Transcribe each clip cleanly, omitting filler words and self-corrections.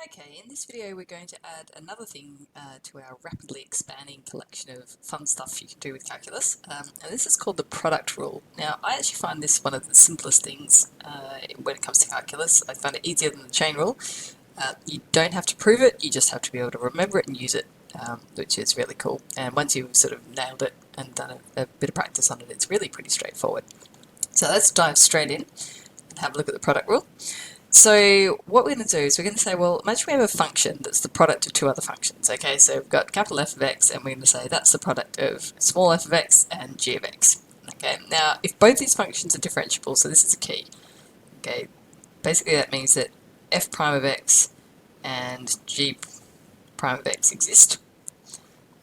Okay, in this video we're going to add another thing to our rapidly expanding collection of fun stuff you can do with calculus, and this is called the product rule. Now, I actually find this one of the simplest things when it comes to calculus. I find it easier than the chain rule. You don't have to prove it, you just have to be able to remember it and use it, which is really cool. And once you've sort of nailed it and done a bit of practice on it, it's really pretty straightforward. So let's dive straight in and have a look at the product rule. So what we're going to do is we're going to say, well, imagine we have a function that's the product of two other functions, okay? So we've got capital F of x, and we're going to say that's the product of small f of x and g of x, okay? Now, if both these functions are differentiable, so this is a key, okay? Basically that means that f prime of x and g prime of x exist,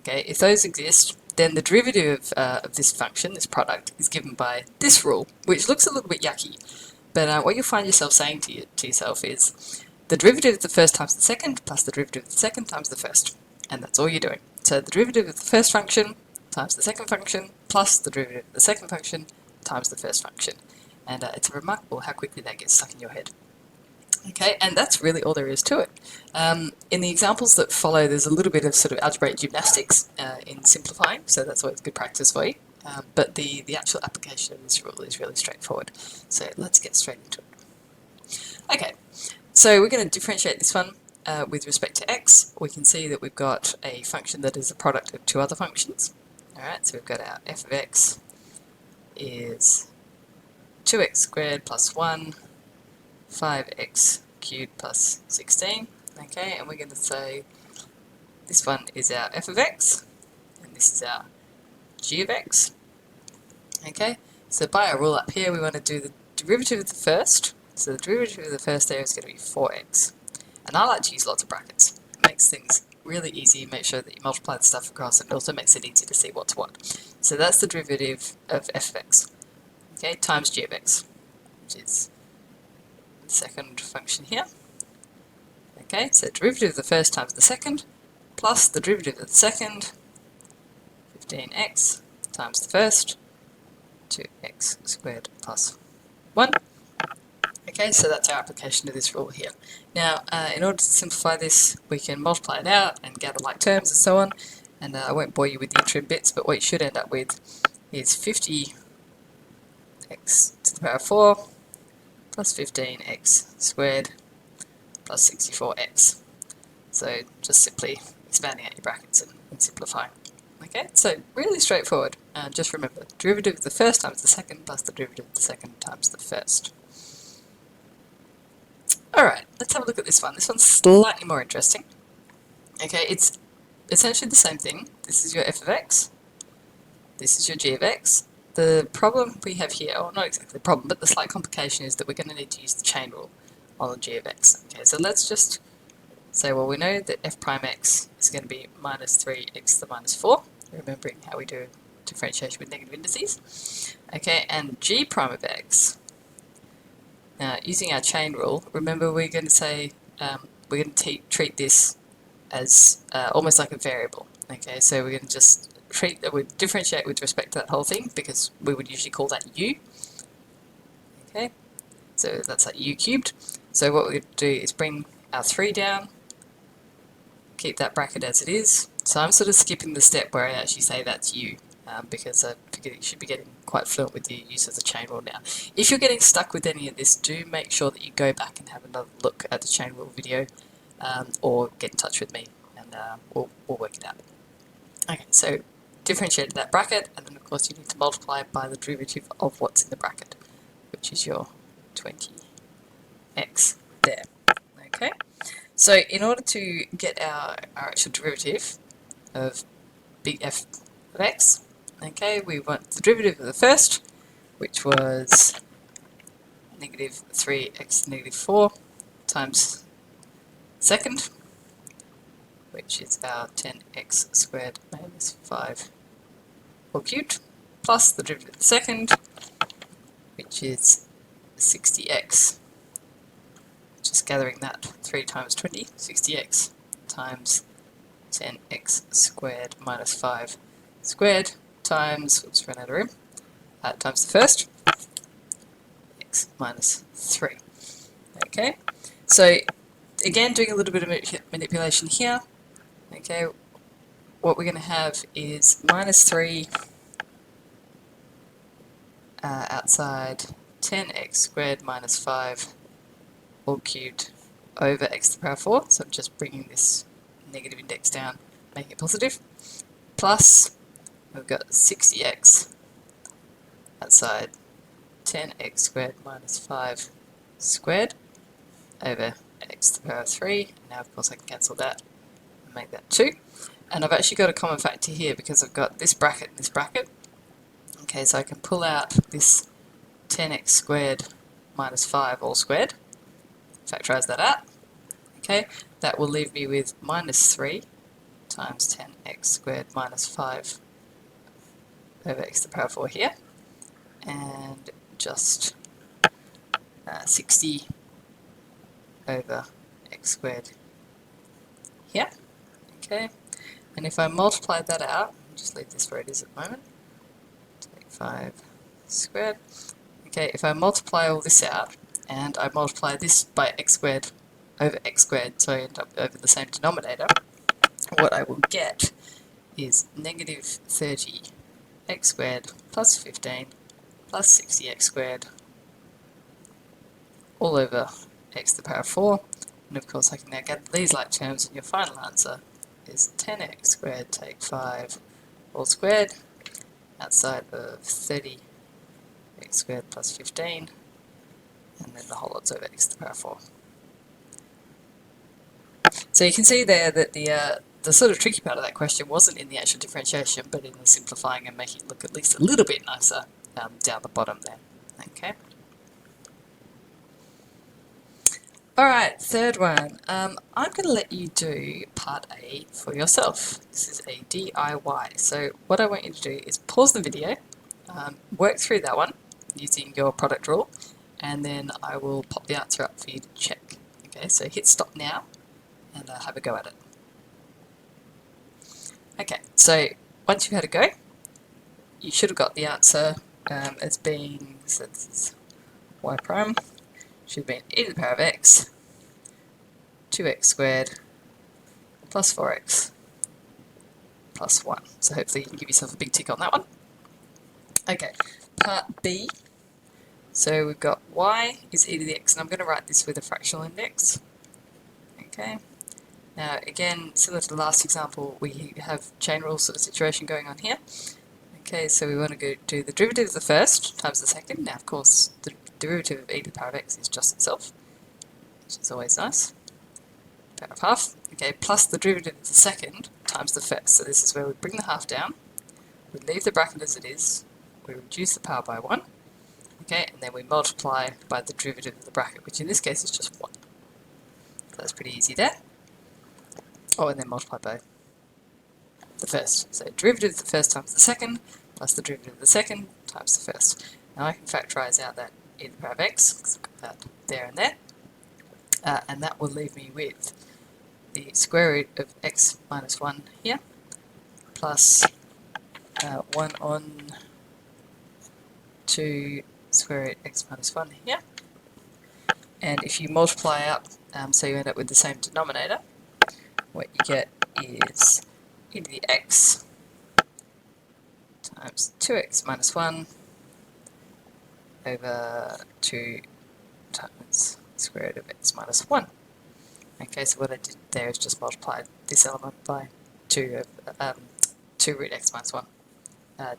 okay? If those exist, then the derivative of this function, this product, is given by this rule, which looks a little bit yucky. But what you'll find yourself saying to yourself is the derivative of the first times the second plus the derivative of the second times the first. And that's all you're doing. So the derivative of the first function times the second function plus the derivative of the second function times the first function. And it's remarkable how quickly that gets stuck in your head. Okay, and that's really all there is to it. In the examples that follow, there's a little bit of sort of algebraic gymnastics in simplifying, so that's always good practice for you. But the actual application of this rule is really straightforward. So let's get straight into it. Okay, so we're going to differentiate this one with respect to x. We can see that we've got a function that is a product of two other functions. Alright, so we've got our f of x is 2x squared plus 1, 5x cubed plus 16. Okay, and we're going to say this one is our f of x, and this is our g of x. Okay, so by our rule up here, we want to do the derivative of the first. So the derivative of the first there is going to be 4x. And I like to use lots of brackets. It makes things really easy. Make sure that you multiply the stuff across, and it also makes it easy to see what's what. So that's the derivative of f of x, okay, times g of x, which is the second function here. Okay, so derivative of the first times the second, plus the derivative of the second, 15x, times the first, 2x squared plus 1. Okay, so that's our application of this rule here. Now, in order to simplify this, we can multiply it out and gather like terms and so on, and I won't bore you with the interim bits, but what you should end up with is 50x to the power of 4 plus 15x squared plus 64x. So just simply expanding out your brackets and simplifying. Okay, so really straightforward. Just remember, derivative of the first times the second plus the derivative of the second times the first. Alright, let's have a look at this one. This one's slightly more interesting. Okay, it's essentially the same thing. This is your f of x. This is your g of x. The problem we have here, or not exactly the problem, but the slight complication is that we're going to need to use the chain rule on the g of x. Okay, so let's just say, well, we know that f prime x is going to be minus 3x to the minus 4, remembering how we do differentiation with negative indices. Okay, and g prime of x, now using our chain rule, remember we're going to say, we're going to treat this as almost like a variable. Okay, so we're going to just treat that, we differentiate with respect to that whole thing, because we would usually call that u. Okay, so that's like u cubed. So what we're going to do is bring our 3 down, keep that bracket as it is. So I'm sort of skipping the step where I actually say that's u, because I figure you should be getting quite fluent with the use of the chain rule now. If you're getting stuck with any of this, do make sure that you go back and have another look at the chain rule video, or get in touch with me, and we'll work it out. Okay, so differentiate that bracket, and then of course you need to multiply it by the derivative of what's in the bracket, which is your 20x there. Okay. So in order to get our actual derivative of big F of x, okay, we want the derivative of the first, which was negative 3x to negative 4 times second, which is our 10x squared minus 5 all cubed, plus the derivative of the second, which is 60x. Just gathering that, 3 times 20, 60x times 10x squared minus 5 squared times, oops, ran out of room, times the first, x minus 3. Okay, so again, doing a little bit of manipulation here. Okay, what we're going to have is minus 3 outside 10x squared minus 5 all cubed over x to the power 4. So I'm just bringing this negative index down, making it positive. Plus, we've got 60x outside 10x squared minus 5 squared over x to the power 3. Now, of course, I can cancel that and make that 2. And I've actually got a common factor here because I've got this bracket and this bracket. Okay, so I can pull out this 10x squared minus 5 all squared, factorize that out. Okay, that will leave me with minus 3 times 10x squared minus 5 over x to the power 4 here, and just 60 over x squared here. Okay, and if I multiply that out, just leave this where it is at the moment, take 5 squared. Okay, if I multiply all this out, and I multiply this by x squared over x squared, so I end up over the same denominator, what I will get is negative 30 x squared plus 15 plus 60x squared all over x to the power 4. And of course I can now get these like terms, and your final answer is 10x squared take 5 all squared outside of 30 x squared plus 15, and then the whole lot's over x to the power 4. So you can see there that the sort of tricky part of that question wasn't in the actual differentiation, but in the simplifying and making it look at least a little bit nicer down the bottom there. Okay. Alright, third one. I'm going to let you do part A for yourself. This is a DIY. So what I want you to do is pause the video, work through that one using your product rule, and then I will pop the answer up for you to check. Okay, so hit stop now and have a go at it. Okay, so once you've had a go, you should have got the answer as being, so this is y prime, should have been e to the power of x, 2x squared plus 4x plus 1. So hopefully you can give yourself a big tick on that one. Okay, part B. So we've got y is e to the x, and I'm going to write this with a fractional index. Okay. Now again, similar to the last example, we have chain rule sort of situation going on here. Okay, so we want to go do the derivative of the first times the second. Now of course the derivative of e to the power of x is just itself, which is always nice. Power of half. Okay, plus the derivative of the second times the first. So this is where we bring the half down, we leave the bracket as it is, we reduce the power by 1, okay, and then we multiply by the derivative of the bracket, which in this case is just 1. So that's pretty easy there. Oh, and then multiply by the first. So derivative of the first times the second, plus the derivative of the second times the first. Now I can factorise out that e to the power of x, because I've got that there and there, and that will leave me with the square root of x minus 1 here, plus 1 on 2 square root x minus 1 here. And if you multiply up, so you end up with the same denominator, what you get is e to the x times 2x minus 1 over 2 times square root of x minus 1. Okay, so what I did there is just multiply this element by 2 root x minus 1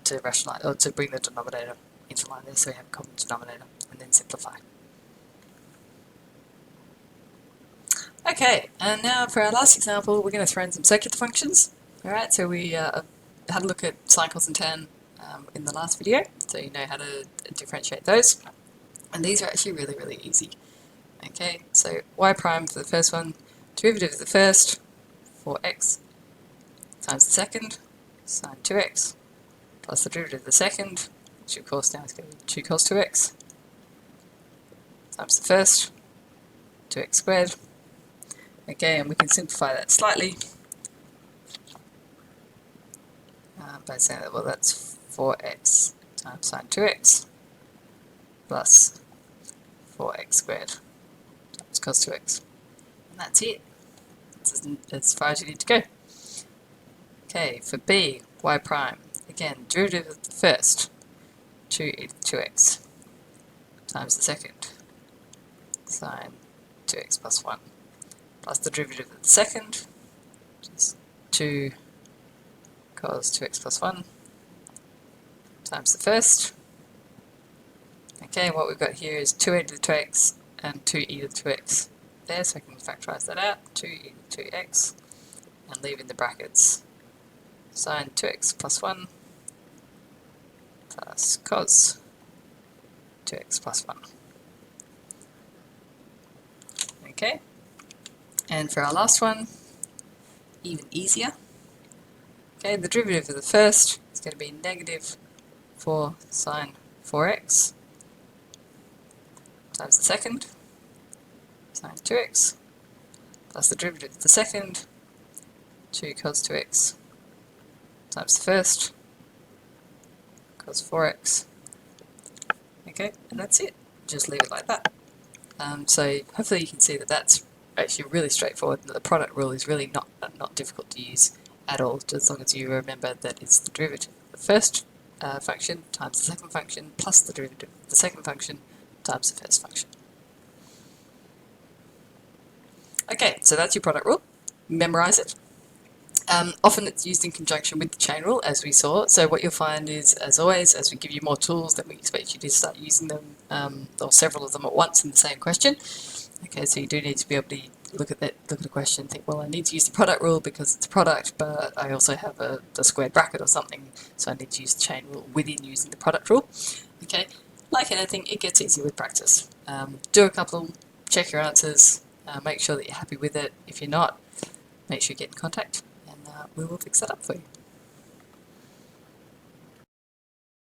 to rationalize, or to bring the denominator into line there, so we have a common denominator, and then simplify. Okay, and now for our last example, we're going to throw in some circular functions. Alright, so we had a look at sine, cos and tan in the last video, so you know how to differentiate those. And these are actually really, really easy. Okay, so y prime for the first one, derivative of the first, 4x, times the second, sine 2x, plus the derivative of the second, which of course now is going to be 2 cos 2x, times the first, 2x squared. Okay, and we can simplify that slightly by saying that, well, that's 4x times sine 2x plus 4x squared times cos 2x. And that's it. That's as far as you need to go. Okay, for b, y prime. Again, derivative of the first, 2x times the second, sine 2x plus 1, plus the derivative of the second, which is 2 cos 2x plus 1, times the first. Okay, what we've got here is 2a to the 2x and 2e to the 2x there, so I can factorise that out, 2e to 2x, and leave in the brackets sine 2x plus 1 plus cos 2x plus 1. Okay, and for our last one, even easier. Okay, the derivative of the first is going to be negative 4 sine 4x times the second, sine 2x, plus the derivative of the second, 2 cos 2x times the first, cos 4x. Okay, and that's it. Just leave it like that. So hopefully you can see that that's actually really straightforward. The product rule is really not difficult to use at all, just as long as you remember that it's the derivative of the first function times the second function plus the derivative of the second function times the first function. Okay, so that's your product rule. Memorize it. Often it's used in conjunction with the chain rule, as we saw. So what you'll find is, as always, as we give you more tools, then we expect you to start using them, or several of them at once in the same question. Okay, so you do need to be able to look at a question and think, well, I need to use the product rule because it's a product, but I also have a squared bracket or something, so I need to use the chain rule within using the product rule. Okay, like anything, it gets easier with practice. Do a couple, check your answers, make sure that you're happy with it. If you're not, make sure you get in contact, and we will fix that up for you.